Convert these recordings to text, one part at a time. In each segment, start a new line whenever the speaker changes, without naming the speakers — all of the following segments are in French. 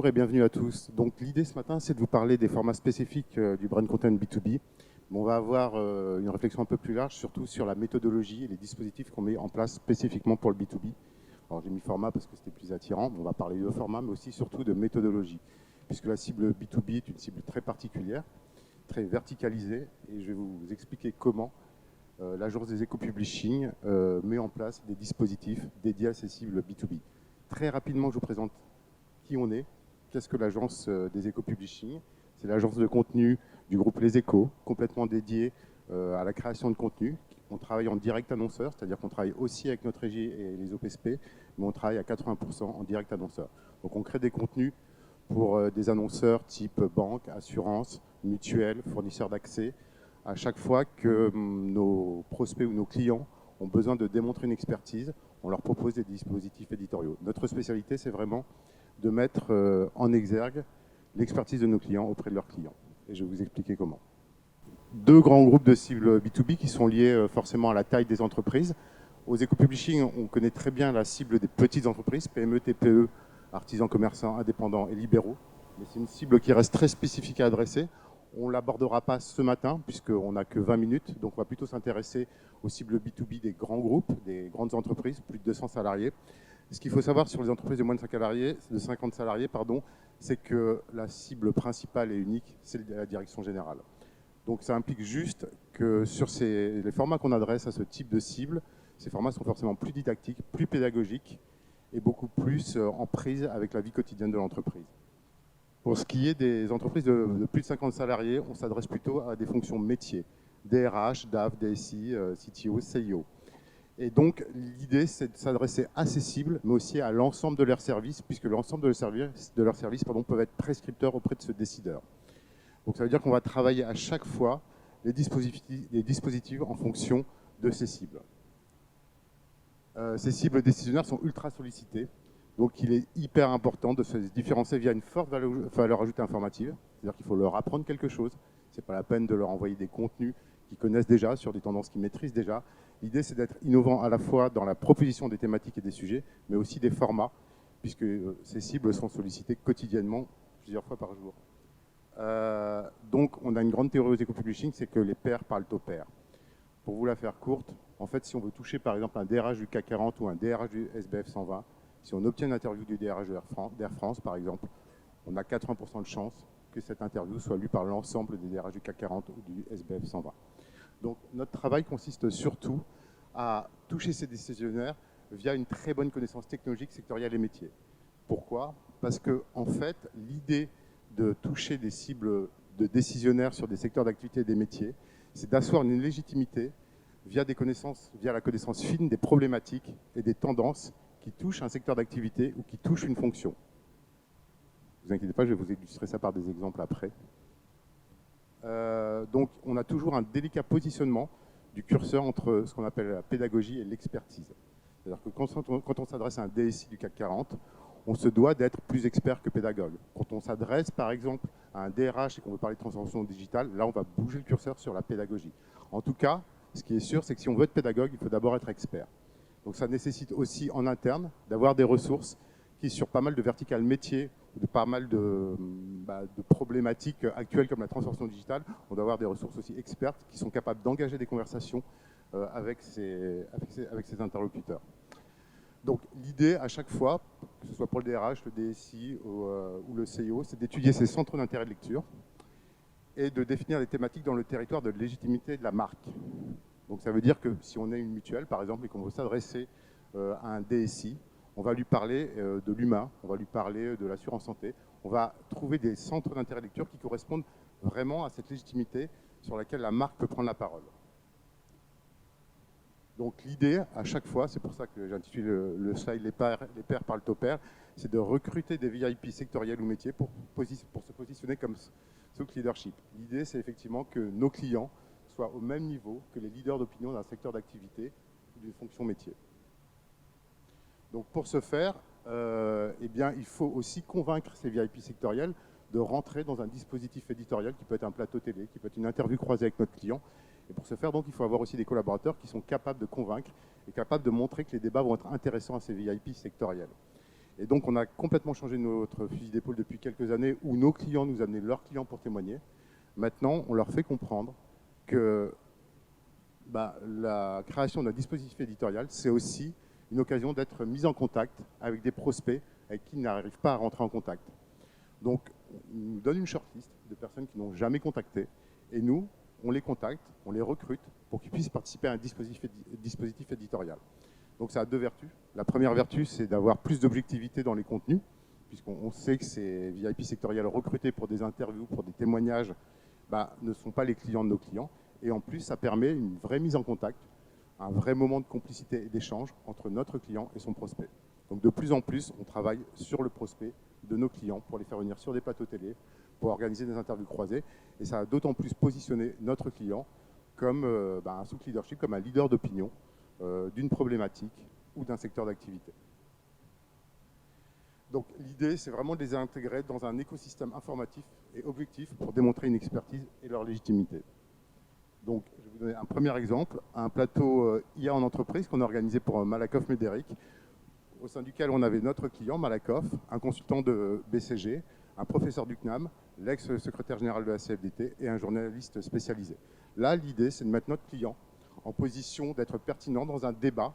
Bonjour et bienvenue à tous. Donc l'idée ce matin, c'est de vous parler des formats spécifiques du brand content B2B. On va avoir une réflexion un peu plus large, surtout sur la méthodologie et les dispositifs qu'on met en place spécifiquement pour le B2B. Alors j'ai mis format parce que c'était plus attirant. On va parler de format, mais aussi surtout de méthodologie, puisque la cible B2B est une cible très particulière, très verticalisée, et je vais vous expliquer comment l'agence des éco-publishing met en place des dispositifs dédiés à ces cibles B2B. Très rapidement, je vous présente qui on est, qu'est-ce que l'agence des éco-publishing. C'est l'agence de contenu du groupe Les Échos, complètement dédiée à la création de contenu. On travaille en direct annonceur, c'est-à-dire qu'on travaille aussi avec notre régie et les OPSP, mais on travaille à 80% en direct annonceur. Donc on crée des contenus pour des annonceurs type banque, assurance, mutuelle, fournisseurs d'accès. À chaque fois que nos prospects ou nos clients ont besoin de démontrer une expertise, on leur propose des dispositifs éditoriaux. Notre spécialité, c'est vraiment de mettre en exergue l'expertise de nos clients auprès de leurs clients. Et je vais vous expliquer comment. Deux grands groupes de cibles B2B qui sont liés forcément à la taille des entreprises. Aux éco-publishing, on connaît très bien la cible des petites entreprises, PME, TPE, artisans, commerçants, indépendants et libéraux. Mais c'est une cible qui reste très spécifique à adresser. On ne l'abordera pas ce matin, puisqu'on n'a que 20 minutes. Donc on va plutôt s'intéresser aux cibles B2B des grands groupes, des grandes entreprises, plus de 200 salariés. Ce qu'il faut savoir sur les entreprises de moins de 50 salariés, c'est que la cible principale et unique, c'est la direction générale. Donc ça implique juste que sur les formats qu'on adresse à ce type de cible, ces formats sont forcément plus didactiques, plus pédagogiques et beaucoup plus en prise avec la vie quotidienne de l'entreprise. Pour ce qui est des entreprises de plus de 50 salariés, on s'adresse plutôt à des fonctions métiers, DRH, DAF, DSI, CTO, CIO. Et donc, l'idée, c'est de s'adresser à ces cibles, mais aussi à l'ensemble de leurs services, puisque l'ensemble de leurs services peuvent être prescripteurs auprès de ce décideur. Donc, ça veut dire qu'on va travailler à chaque fois les dispositifs en fonction de ces cibles. Ces cibles décisionnaires sont ultra sollicitées, donc il est hyper important de se différencier via une forte valeur ajoutée informative, c'est-à-dire qu'il faut leur apprendre quelque chose. Ce n'est pas la peine de leur envoyer des contenus qu'ils connaissent déjà, sur des tendances qu'ils maîtrisent déjà. L'idée, c'est d'être innovant à la fois dans la proposition des thématiques et des sujets, mais aussi des formats, puisque ces cibles sont sollicitées quotidiennement, plusieurs fois par jour. Donc, on a une grande théorie aux éco-publishing, c'est que les pairs parlent au pair. Pour vous la faire courte, en fait, si on veut toucher par exemple un DRH du CAC 40 ou un DRH du SBF 120, si on obtient une interview du DRH d'Air France, par exemple, on a 80% de chances que cette interview soit lue par l'ensemble des DRH du CAC 40 ou du SBF 120. Donc notre travail consiste surtout à toucher ces décisionnaires via une très bonne connaissance technologique, sectorielle et métier. Pourquoi ? Parce que en fait, l'idée de toucher des cibles de décisionnaires sur des secteurs d'activité et des métiers, c'est d'asseoir une légitimité via la connaissance fine des problématiques et des tendances qui touchent un secteur d'activité ou qui touchent une fonction. Ne vous inquiétez pas, je vais vous illustrer ça par des exemples après. Donc on a toujours un délicat positionnement du curseur entre ce qu'on appelle la pédagogie et l'expertise. C'est-à-dire que quand on s'adresse à un DSI du CAC 40, on se doit d'être plus expert que pédagogue. Quand on s'adresse par exemple à un DRH et qu'on veut parler de transformation digitale, là on va bouger le curseur sur la pédagogie. En tout cas, ce qui est sûr, c'est que si on veut être pédagogue, il faut d'abord être expert. Donc ça nécessite aussi en interne d'avoir des ressources qui, sur pas mal de verticales métiers, de pas mal de problématiques actuelles comme la transformation digitale, on doit avoir des ressources aussi expertes qui sont capables d'engager des conversations avec ces interlocuteurs. Donc l'idée à chaque fois, que ce soit pour le DRH, le DSI ou le CIO, c'est d'étudier ces centres d'intérêt de lecture et de définir les thématiques dans le territoire de légitimité de la marque. Donc ça veut dire que si on est une mutuelle, par exemple, et qu'on veut s'adresser à un DSI, on va lui parler de l'humain, on va lui parler de l'assurance santé, on va trouver des centres d'intérêt de lecture qui correspondent vraiment à cette légitimité sur laquelle la marque peut prendre la parole. Donc l'idée, à chaque fois, c'est pour ça que j'ai intitulé le slide « Les pairs parlent au pair », c'est de recruter des VIP sectoriels ou métiers pour se positionner comme souk leadership. L'idée, c'est effectivement que nos clients soient au même niveau que les leaders d'opinion d'un secteur d'activité ou d'une fonction métier. Donc pour ce faire, il faut aussi convaincre ces VIP sectoriels de rentrer dans un dispositif éditorial qui peut être un plateau télé, qui peut être une interview croisée avec notre client. Et pour ce faire, donc, il faut avoir aussi des collaborateurs qui sont capables de convaincre et capables de montrer que les débats vont être intéressants à ces VIP sectoriels. Et donc, on a complètement changé notre fusil d'épaule depuis quelques années où nos clients nous amenaient leurs clients pour témoigner. Maintenant, on leur fait comprendre que la création d'un dispositif éditorial, c'est aussi une occasion d'être mis en contact avec des prospects avec qui ils n'arrivent pas à rentrer en contact. Donc, on nous donne une shortlist de personnes qui n'ont jamais contacté, et nous, on les contacte, on les recrute pour qu'ils puissent participer à un dispositif éditorial. Donc ça a deux vertus. La première vertu, c'est d'avoir plus d'objectivité dans les contenus, puisqu'on sait que ces VIP sectoriels recrutés pour des interviews, pour des témoignages, ne sont pas les clients de nos clients. Et en plus, ça permet une vraie mise en contact, un vrai moment de complicité et d'échange entre notre client et son prospect. Donc de plus en plus, on travaille sur le prospect de nos clients pour les faire venir sur des plateaux télé, pour organiser des interviews croisées. Et ça a d'autant plus positionné notre client comme un souk leadership, comme un leader d'opinion d'une problématique ou d'un secteur d'activité. Donc l'idée, c'est vraiment de les intégrer dans un écosystème informatif et objectif pour démontrer une expertise et leur légitimité. Donc je vais vous donner un premier exemple, un plateau IA en entreprise qu'on a organisé pour Malakoff Médéric, au sein duquel on avait notre client Malakoff, un consultant de BCG, un professeur du CNAM, l'ex-secrétaire général de la CFDT et un journaliste spécialisé. Là, l'idée, c'est de mettre notre client en position d'être pertinent dans un débat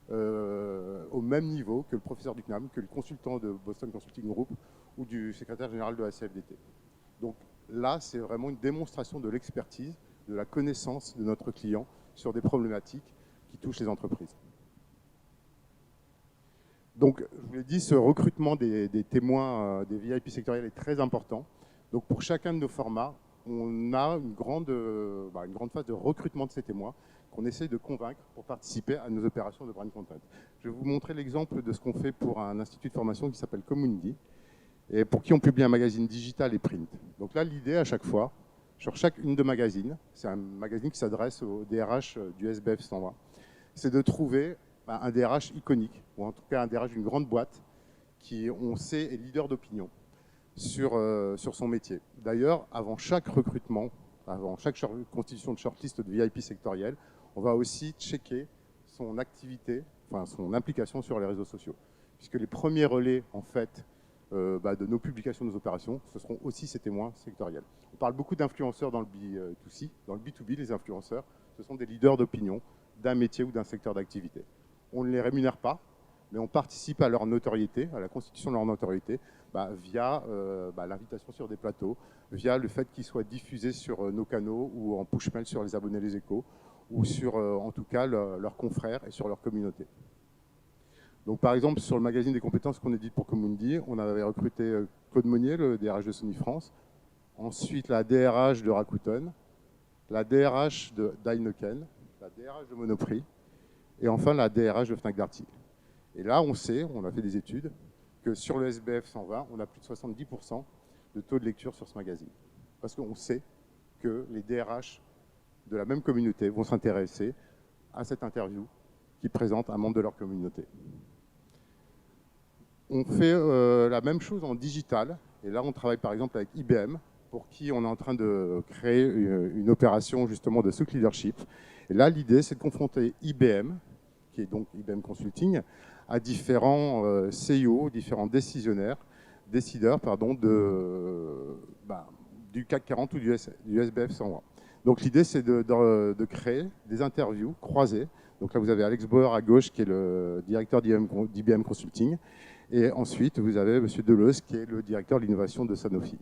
au même niveau que le professeur du CNAM, que le consultant de Boston Consulting Group ou du secrétaire général de la CFDT. Donc là, c'est vraiment une démonstration de l'expertise, de la connaissance de notre client sur des problématiques qui touchent les entreprises. Donc, je vous l'ai dit, ce recrutement des témoins des VIP sectoriels est très important. Donc, pour chacun de nos formats, on a une grande phase de recrutement de ces témoins qu'on essaie de convaincre pour participer à nos opérations de brand content. Je vais vous montrer l'exemple de ce qu'on fait pour un institut de formation qui s'appelle Comundi, et pour qui on publie un magazine digital et print. Donc là, l'idée à chaque fois, sur chaque une de magazines, c'est un magazine qui s'adresse au DRH du SBF 120, c'est de trouver un DRH iconique, ou en tout cas un DRH d'une grande boîte qui, on sait, est leader d'opinion sur son métier. D'ailleurs, avant chaque recrutement, avant chaque constitution de shortlist de VIP sectoriel, on va aussi checker son activité, enfin son implication sur les réseaux sociaux. Puisque les premiers relais, en fait, de nos publications, de nos opérations, ce seront aussi ces témoins sectoriels. On parle beaucoup d'influenceurs dans le B2C, dans le B2B, les influenceurs, ce sont des leaders d'opinion d'un métier ou d'un secteur d'activité. On ne les rémunère pas, mais on participe à leur notoriété, à la constitution de leur notoriété, via l'invitation sur des plateaux, via le fait qu'ils soient diffusés sur nos canaux ou en push-mail sur les abonnés Les Échos, ou sur, en tout cas, leurs confrères et sur leur communauté. Donc, par exemple, sur le magazine des compétences qu'on édite pour Comundi, on avait recruté Claude Monnier, le DRH de Sony France, ensuite la DRH de Rakuten, la DRH d'Heineken, la DRH de Monoprix, et enfin la DRH de Fnac Darty. Et là, on sait, on a fait des études, que sur le SBF 120, on a plus de 70% de taux de lecture sur ce magazine. Parce qu'on sait que les DRH de la même communauté vont s'intéresser à cette interview qui présente un membre de leur communauté. On fait la même chose en digital, et là on travaille par exemple avec IBM, pour qui on est en train de créer une opération justement de souk leadership. Et là l'idée c'est de confronter IBM, qui est donc IBM Consulting, à différents CEO, différents décideurs du CAC 40 ou du SBF 120. Donc l'idée c'est de créer des interviews croisées. Donc là vous avez Alex Bauer à gauche qui est le directeur d'IBM Consulting. Et ensuite, vous avez M. Deleuze, qui est le directeur de l'innovation de Sanofi.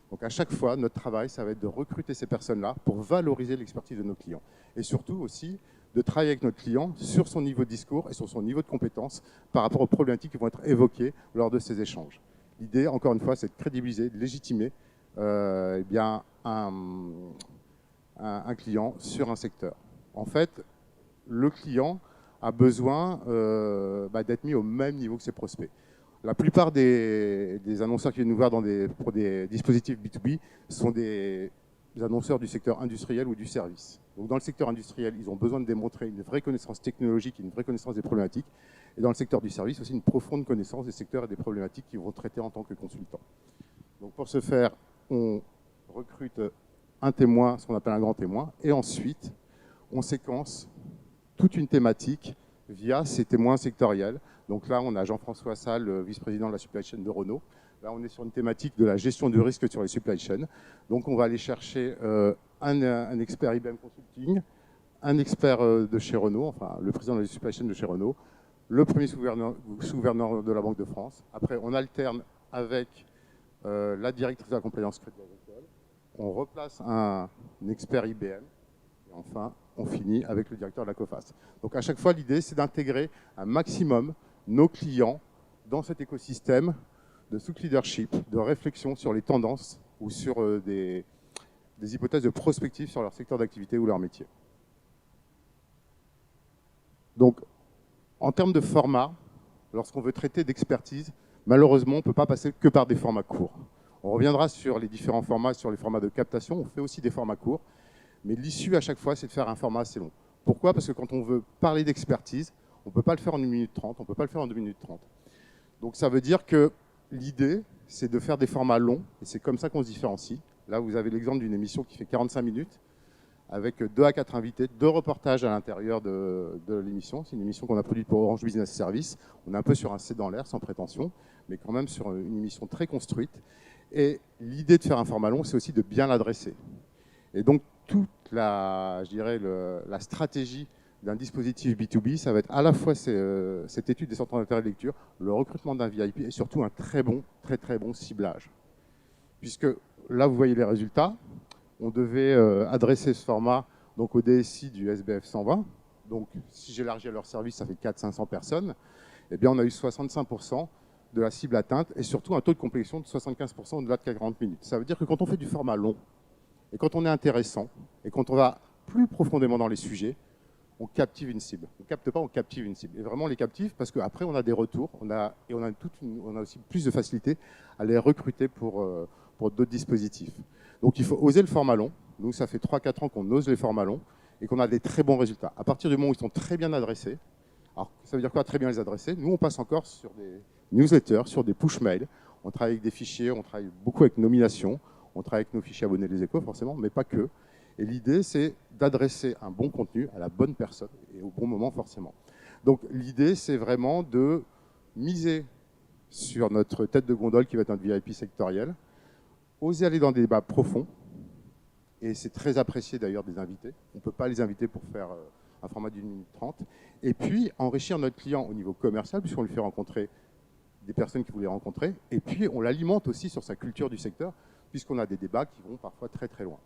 Donc à chaque fois, notre travail, ça va être de recruter ces personnes-là pour valoriser l'expertise de nos clients. Et surtout aussi, de travailler avec notre client sur son niveau de discours et sur son niveau de compétence par rapport aux problématiques qui vont être évoquées lors de ces échanges. L'idée, encore une fois, c'est de crédibiliser, de légitimer un client sur un secteur. En fait, le client a besoin d'être mis au même niveau que ses prospects. La plupart des annonceurs qui viennent nous voir pour des dispositifs B2B sont des annonceurs du secteur industriel ou du service. Donc dans le secteur industriel, ils ont besoin de démontrer une vraie connaissance technologique et une vraie connaissance des problématiques. Et dans le secteur du service, aussi une profonde connaissance des secteurs et des problématiques qu'ils vont traiter en tant que consultants. Donc pour ce faire, on recrute un témoin, ce qu'on appelle un grand témoin, et ensuite, on séquence toute une thématique via ces témoins sectoriels. Donc là, on a Jean-François Salle, vice-président de la supply chain de Renault. Là, on est sur une thématique de la gestion du risque sur les supply chains. Donc on va aller chercher un expert IBM Consulting, un expert de chez Renault, enfin le président de la supply chain de chez Renault, le premier sous-gouverneur de la Banque de France. Après, on alterne avec la directrice de la compliance crédit agricole. On replace un expert IBM. Et enfin, on finit avec le directeur de la COFAS. Donc à chaque fois, l'idée, c'est d'intégrer un maximum nos clients dans cet écosystème de sous-leadership, de réflexion sur les tendances ou sur des hypothèses de prospective sur leur secteur d'activité ou leur métier. Donc, en termes de format, lorsqu'on veut traiter d'expertise, malheureusement, on ne peut pas passer que par des formats courts. On reviendra sur les différents formats, sur les formats de captation. On fait aussi des formats courts. Mais l'issue, à chaque fois, c'est de faire un format assez long. Pourquoi? Parce que quand on veut parler d'expertise, on ne peut pas le faire en 1 minute 30, on ne peut pas le faire en 2 minutes 30. Donc ça veut dire que l'idée, c'est de faire des formats longs, et c'est comme ça qu'on se différencie. Là, vous avez l'exemple d'une émission qui fait 45 minutes, avec 2 à 4 invités, 2 reportages à l'intérieur de l'émission. C'est une émission qu'on a produite pour Orange Business Service. On est un peu sur un C dans l'air, sans prétention, mais quand même sur une émission très construite. Et l'idée de faire un format long, c'est aussi de bien l'adresser. Et donc, toute la stratégie d'un dispositif B2B, ça va être à la fois cette étude des centres d'intérêt de lecture, le recrutement d'un VIP et surtout un très bon ciblage. Puisque là, vous voyez les résultats. On devait adresser ce format donc, au DSI du SBF 120. Donc, si j'élargis à leur service, ça fait 400-500 personnes. Eh bien, on a eu 65% de la cible atteinte et surtout un taux de complétion de 75% au-delà de 40 minutes. Ça veut dire que quand on fait du format long, et quand on est intéressant, et quand on va plus profondément dans les sujets, on captive une cible. On ne capte pas, on captive une cible. Et vraiment, on les captive parce qu'après, on a des retours, on a aussi plus de facilité à les recruter pour d'autres dispositifs. Donc, il faut oser le format long. Nous, ça fait 3-4 ans qu'on ose les formats longs et qu'on a des très bons résultats. À partir du moment où ils sont très bien adressés, alors ça veut dire quoi, très bien les adresser? Nous, on passe encore sur des newsletters, sur des push mails. On travaille avec des fichiers, on travaille beaucoup avec nomination. On travaille avec nos fichiers abonnés Les Échos, forcément, mais pas que. Et l'idée, c'est d'adresser un bon contenu à la bonne personne et au bon moment, forcément. Donc, l'idée, c'est vraiment de miser sur notre tête de gondole qui va être notre VIP sectoriel, oser aller dans des débats profonds, et c'est très apprécié d'ailleurs des invités. On ne peut pas les inviter pour faire un format d'1 minute 30. Et puis, enrichir notre client au niveau commercial, puisqu'on lui fait rencontrer des personnes qu'il voulait rencontrer, et puis on l'alimente aussi sur sa culture du secteur, puisqu'on a des débats qui vont parfois très loin.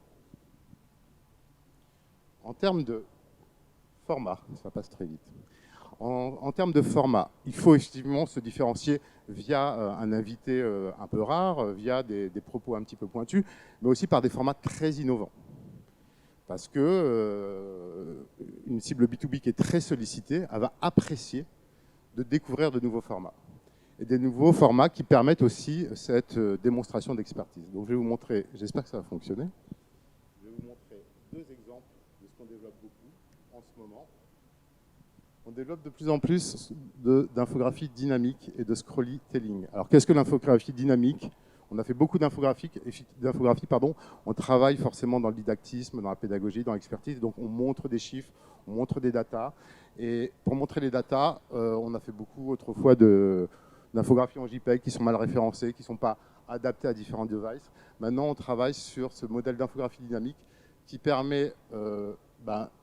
En termes de format, ça passe très vite. En termes de format, il faut effectivement se différencier via un invité un peu rare, via des propos un petit peu pointus, mais aussi par des formats très innovants. Parce que une cible B2B qui est très sollicitée, elle va apprécier de découvrir de nouveaux formats. Et des nouveaux formats qui permettent aussi cette démonstration d'expertise. Donc je vais vous montrer, j'espère que ça va fonctionner. Je vais vous montrer 2 exemples de ce qu'on développe beaucoup en ce moment. On développe de plus en plus d'infographie dynamique et de storytelling. Alors qu'est-ce que l'infographie dynamique? On a fait beaucoup d'infographie, on travaille forcément dans le didactisme, dans la pédagogie, dans l'expertise, donc on montre des chiffres, on montre des datas. Et pour montrer les datas, on a fait beaucoup autrefois d'infographies en JPEG qui sont mal référencées, qui ne sont pas adaptées à différents devices. Maintenant, on travaille sur ce modèle d'infographie dynamique qui permet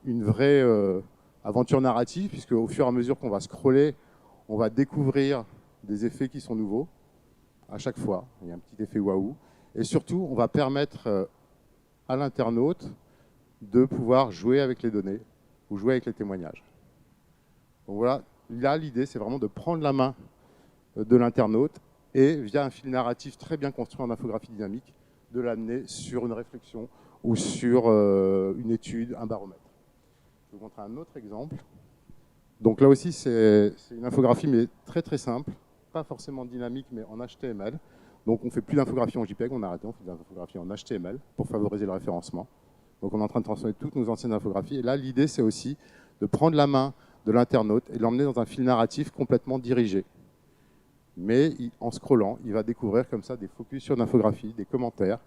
une vraie aventure narrative, puisque au fur et à mesure qu'on va scroller, on va découvrir des effets qui sont nouveaux. À chaque fois, il y a un petit effet waouh. Et surtout, on va permettre à l'internaute de pouvoir jouer avec les données ou jouer avec les témoignages. Donc voilà, là, l'idée, c'est vraiment de prendre la main de l'internaute et, via un fil narratif très bien construit en infographie dynamique, de l'amener sur une réflexion ou sur une étude, un baromètre. Je vais vous montrer un autre exemple. Donc là aussi, c'est une infographie, mais très simple, pas forcément dynamique, mais en HTML. Donc on ne fait plus d'infographie en JPEG, on a arrêté, on fait de l'infographie en HTML pour favoriser le référencement. Donc on est en train de transformer toutes nos anciennes infographies. Et là, l'idée, c'est aussi de prendre la main de l'internaute et de l'emmener dans un fil narratif complètement dirigé. Mais en scrollant, il va découvrir comme ça des focus sur l'infographie, des commentaires.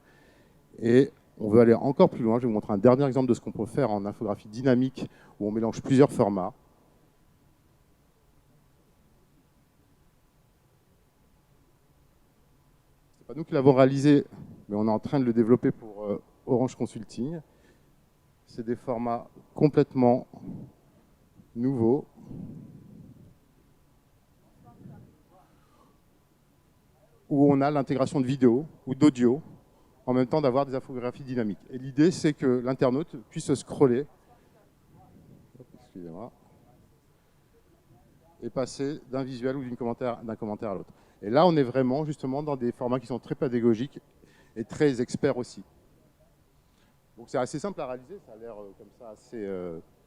Et on veut aller encore plus loin. Je vais vous montrer un dernier exemple de ce qu'on peut faire en infographie dynamique où on mélange plusieurs formats. pas nous qui l'avons réalisé, mais on est en train de le développer pour Orange Consulting. C'est des formats complètement nouveaux. Où on a l'intégration de vidéo ou d'audio, en même temps d'avoir des infographies dynamiques. Et l'idée, c'est que l'internaute puisse scroller, excusez-moi, et passer d'un visuel ou d'un commentaire à l'autre. Et là, on est vraiment justement dans des formats qui sont très pédagogiques et très experts aussi. Donc c'est assez simple à réaliser, ça a l'air comme ça assez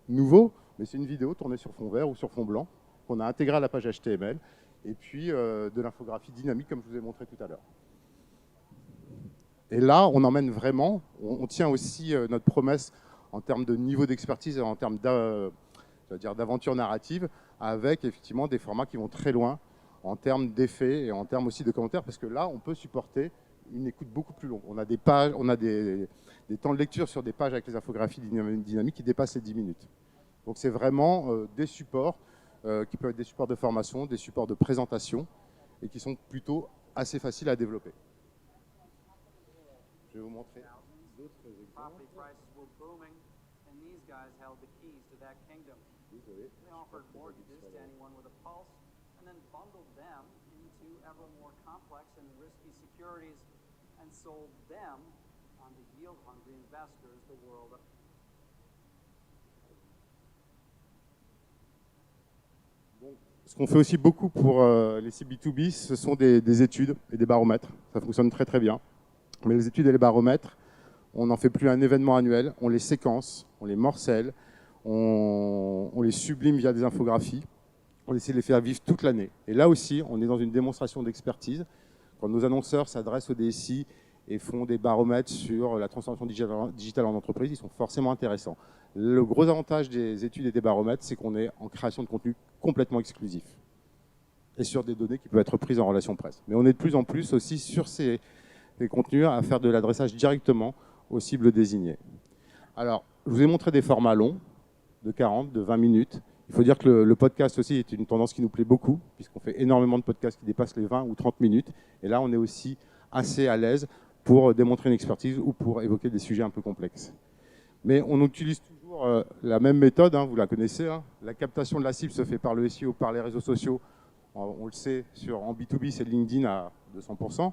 nouveau, mais c'est une vidéo tournée sur fond vert ou sur fond blanc qu'on a intégrée à la page HTML et puis de l'infographie dynamique comme je vous ai montré tout à l'heure. Et là, on emmène vraiment, on tient aussi notre promesse en termes de niveau d'expertise et en termes d'aventure narrative avec effectivement des formats qui vont très loin en termes d'effets et en termes aussi de commentaires parce que là, on peut supporter une écoute beaucoup plus longue. On a des pages, on a des temps de lecture sur des pages avec les infographies dynamiques qui dépassent les 10 minutes. Donc c'est vraiment des supports qui peuvent être des supports de formation, des supports de présentation et qui sont plutôt assez faciles à développer. Je vais vous montrer d'autres exemples. Désolé.
And sold them on to yield-hungry investors the world over.
Ce qu'on fait aussi beaucoup pour les sites B2B, ce sont des études et des baromètres. Ça fonctionne très très bien. Mais les études et les baromètres, on n'en fait plus un événement annuel, on les séquence, on les morcelle, on les sublime via des infographies, on essaie de les faire vivre toute l'année. Et là aussi, on est dans une démonstration d'expertise. Quand nos annonceurs s'adressent au DSI et font des baromètres sur la transformation digitale en entreprise, ils sont forcément intéressants. Le gros avantage des études et des baromètres, c'est qu'on est en création de contenu complètement exclusif et sur des données qui peuvent être prises en relation presse. Mais on est de plus en plus aussi sur ces contenus à faire de l'adressage directement aux cibles désignées. Alors, je vous ai montré des formats longs, de 40, de 20 minutes. Il faut dire que le podcast aussi est une tendance qui nous plaît beaucoup, puisqu'on fait énormément de podcasts qui dépassent les 20 ou 30 minutes. Et là, on est aussi assez à l'aise pour démontrer une expertise ou pour évoquer des sujets un peu complexes. Mais on utilise toujours la même méthode, hein, vous la connaissez. Hein. La captation de la cible se fait par le SEO, par les réseaux sociaux. On le sait, en B2B, c'est LinkedIn à 200%.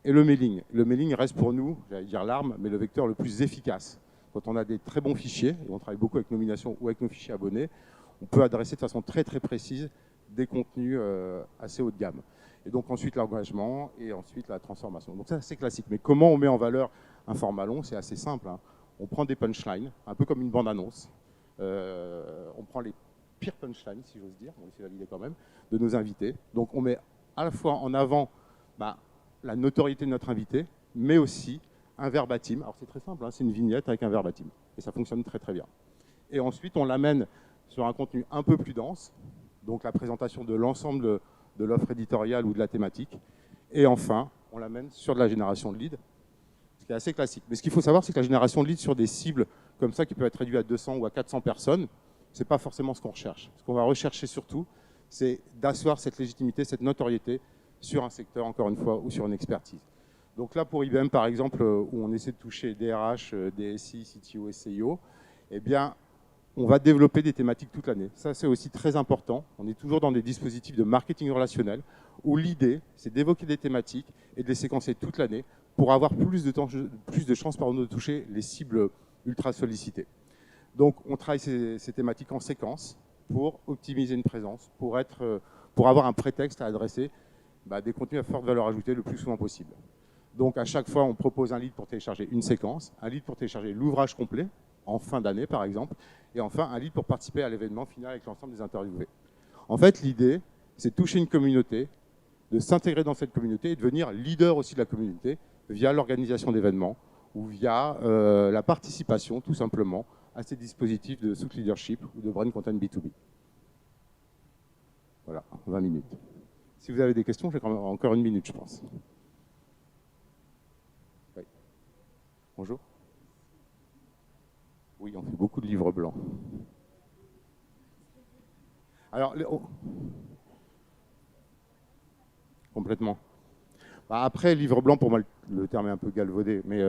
Et le mailing. Le mailing reste pour nous, j'allais dire l'arme, mais le vecteur le plus efficace. Quand on a des très bons fichiers, et on travaille beaucoup avec Nomination ou avec nos fichiers abonnés, on peut adresser de façon très très précise des contenus assez haut de gamme. Et donc ensuite l'engagement et ensuite la transformation. Donc ça c'est classique. Mais comment on met en valeur un format long? C'est assez simple. Hein. On prend des punchlines, un peu comme une bande-annonce. On prend les pires punchlines, si j'ose dire, on essaie de valider quand même, de nos invités. Donc on met à la fois en avant la notoriété de notre invité, mais aussi un verbatim. Alors c'est très simple, hein, c'est une vignette avec un verbatim. Et ça fonctionne très très bien. Et ensuite on l'amène sur un contenu un peu plus dense, donc la présentation de l'ensemble de l'offre éditoriale ou de la thématique. Et enfin, on l'amène sur de la génération de leads, ce qui est assez classique. Mais ce qu'il faut savoir, c'est que la génération de leads sur des cibles comme ça, qui peut être réduite à 200 ou à 400 personnes, ce n'est pas forcément ce qu'on recherche. Ce qu'on va rechercher surtout, c'est d'asseoir cette légitimité, cette notoriété sur un secteur, encore une fois, ou sur une expertise. Donc là, pour IBM, par exemple, où on essaie de toucher DRH, DSI, CTO et CIO, eh bien, on va développer des thématiques toute l'année. Ça, c'est aussi très important. On est toujours dans des dispositifs de marketing relationnel où l'idée, c'est d'évoquer des thématiques et de les séquencer toute l'année pour avoir plus de chances de toucher les cibles ultra sollicitées. Donc, on travaille ces thématiques en séquence pour optimiser une présence, pour avoir un prétexte à adresser des contenus à forte valeur ajoutée le plus souvent possible. Donc, à chaque fois, on propose un lead pour télécharger une séquence, un lead pour télécharger l'ouvrage complet, en fin d'année par exemple, et enfin un lead pour participer à l'événement final avec l'ensemble des interviewés. En fait, l'idée, c'est de toucher une communauté, de s'intégrer dans cette communauté et de devenir leader aussi de la communauté via l'organisation d'événements ou via la participation tout simplement à ces dispositifs de souk leadership ou de brand content B2B. Voilà, 20 minutes. Si vous avez des questions, j'ai encore une minute, je pense. Oui. Bonjour. Oui, on fait beaucoup de livres blancs. Alors, complètement. Bah, après, livre blanc, pour moi, le terme est un peu galvaudé, mais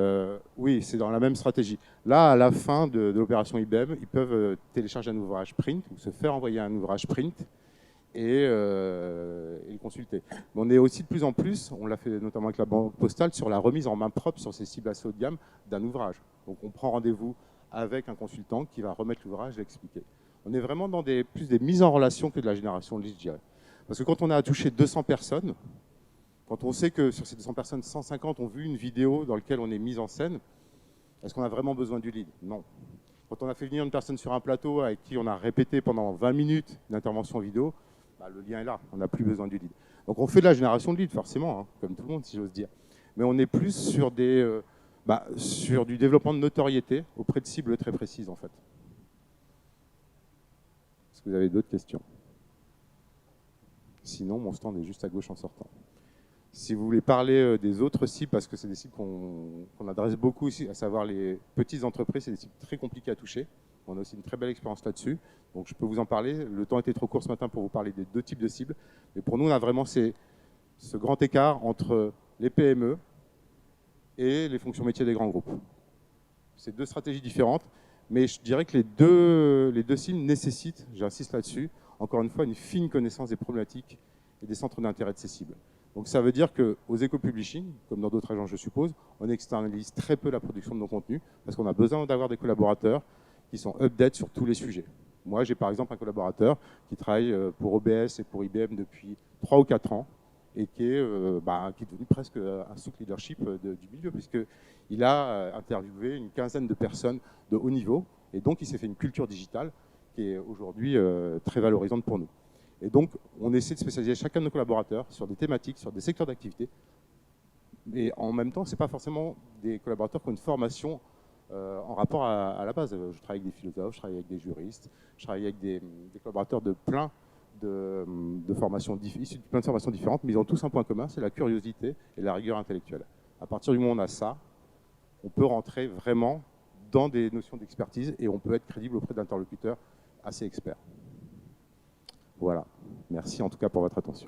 oui, c'est dans la même stratégie. Là, à la fin de l'opération IBM, ils peuvent télécharger un ouvrage print ou se faire envoyer un ouvrage print et le consulter. Mais on est aussi de plus en plus, on l'a fait notamment avec la Banque Postale, sur la remise en main propre sur ces cibles assez haut de gamme d'un ouvrage. Donc on prend rendez-vous avec un consultant qui va remettre l'ouvrage et expliquer. On est vraiment dans plus des mises en relation que de la génération de leads, je dirais. Parce que quand on a touché 200 personnes, quand on sait que sur ces 200 personnes, 150 ont vu une vidéo dans laquelle on est mis en scène, est-ce qu'on a vraiment besoin du lead? Non. Quand on a fait venir une personne sur un plateau avec qui on a répété pendant 20 minutes une intervention vidéo, bah, le lien est là, on n'a plus besoin du lead. Donc on fait de la génération de lead, forcément, hein, comme tout le monde, si j'ose dire. Mais on est plus sur, sur du développement de notoriété auprès de cibles très précises, en fait. Est-ce que vous avez d'autres questions? Sinon, mon stand est juste à gauche en sortant. Si vous voulez parler des autres cibles, parce que c'est des cibles qu'on adresse beaucoup ici, à savoir les petites entreprises, c'est des cibles très compliquées à toucher. On a aussi une très belle expérience là-dessus. Donc je peux vous en parler. Le temps était trop court ce matin pour vous parler des deux types de cibles. Mais pour nous, on a vraiment ce grand écart entre les PME et les fonctions métiers des grands groupes. C'est deux stratégies différentes, mais je dirais que les deux cibles nécessitent, j'insiste là-dessus, encore une fois, une fine connaissance des problématiques et des centres d'intérêt de ces cibles. Donc ça veut dire qu'aux éco-publishing, comme dans d'autres agences je suppose, on externalise très peu la production de nos contenus parce qu'on a besoin d'avoir des collaborateurs qui sont update sur tous les sujets. Moi, j'ai par exemple un collaborateur qui travaille pour OBS et pour IBM depuis 3 ou 4 ans et qui est devenu presque un souk leadership du milieu puisqu'il a interviewé une quinzaine de personnes de haut niveau et donc il s'est fait une culture digitale qui est aujourd'hui très valorisante pour nous. Et donc, on essaie de spécialiser chacun de nos collaborateurs sur des thématiques, sur des secteurs d'activité. Et en même temps, ce n'est pas forcément des collaborateurs qui ont une formation en rapport à la base. Je travaille avec des philosophes, je travaille avec des juristes, je travaille avec des collaborateurs de plein de formations, issus de plein de formations différentes, mais ils ont tous un point commun, c'est la curiosité et la rigueur intellectuelle. À partir du moment où on a ça, on peut rentrer vraiment dans des notions d'expertise et on peut être crédible auprès d'interlocuteurs assez experts. Voilà. Merci en tout cas pour votre attention.